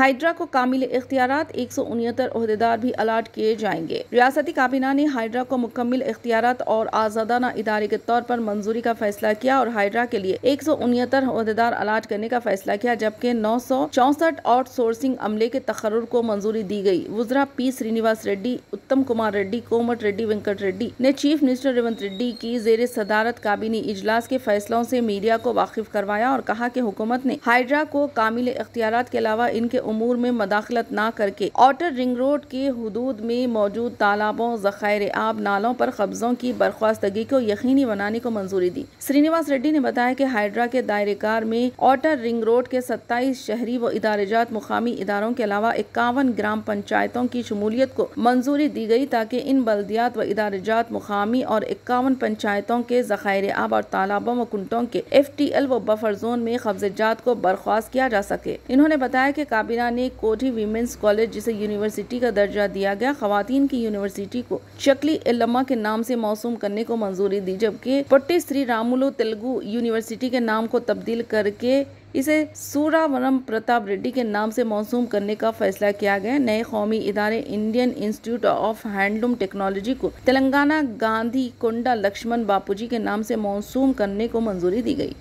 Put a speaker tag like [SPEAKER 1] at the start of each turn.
[SPEAKER 1] Hydra کو کامل اختیارات، 169 عہدیدار بھی الاٹ کیے جائیں گے۔ ریاستی کابینہ نے ہائیڈرا کو مکمل اختیارات اور آزادانہ ادارے کے طور پر منظوری کا فیصلہ کیا اور ہائیڈرا کے لیے 169 عہدیدار الاٹ کرنے کا فیصلہ کیا، جبکہ 964 آؤٹ سورسنگ عملے کے تقرر کو منظوری دی گئی۔ وزراء پی سرینیواس ریڈی، اتم کمار ریڈی، کومٹ ریڈی وینکٹ ریڈی نے چیف منسٹر ریونت ریڈی کی زیر صدارت کابینی اجلاس کے فیصلوں سے میڈیا کو واقف کروایا اور کہا کہ حکومت نے ہائیڈرا کو کامل اختیارات کے علاوہ ان کے امور میں مداخلت نہ کر کے آؤٹر رنگ روڈ کی حدود میں موجود تالابوں، ذخائر آب، نالوں پر قبضوں کی برخاستگی کو یقینی بنانے کو منظوری دی۔ سرینیواس ریڈی نے بتایا کہ ہائیڈرا کے دائرہ کار میں آؤٹر رنگ روڈ کے 27 شہری و ادارہ جات مقامی اداروں کے علاوہ 51 گرام پنچایتوں کی شمولیت کو منظوری دی گئی تاکہ ان بلدیات و ادارہ جات مقامی اور 51 پنچایتوں کے ذخائر آب اور تالابوں و کنٹوں کے FTL و بفر زون میں قبضہ جات کو برخاست کیا جا سکے۔ انہوں نے بتایا کہ کابینہ نے کوٹھی ویمنس کالج، جسے یونیورسٹی کا درجہ دیا گیا، خواتین کی یونیورسٹی کو شکلی ایلما کے نام سے موسوم کرنے کو منظوری دی، جبکہ پٹی سری رامولو تیلگو یونیورسٹی کے نام کو تبدیل کر کے اسے سوراورم پرتاپ ریڈی کے نام سے موسوم کرنے کا فیصلہ کیا گیا۔ نئے قومی ادارے انڈین انسٹی ٹیوٹ آف ہینڈلوم ٹیکنالوجی کو تلنگانہ گاندھی کونڈا لکشمن باپوجی کے نام سے موسوم کرنے کو منظوری دی گئی۔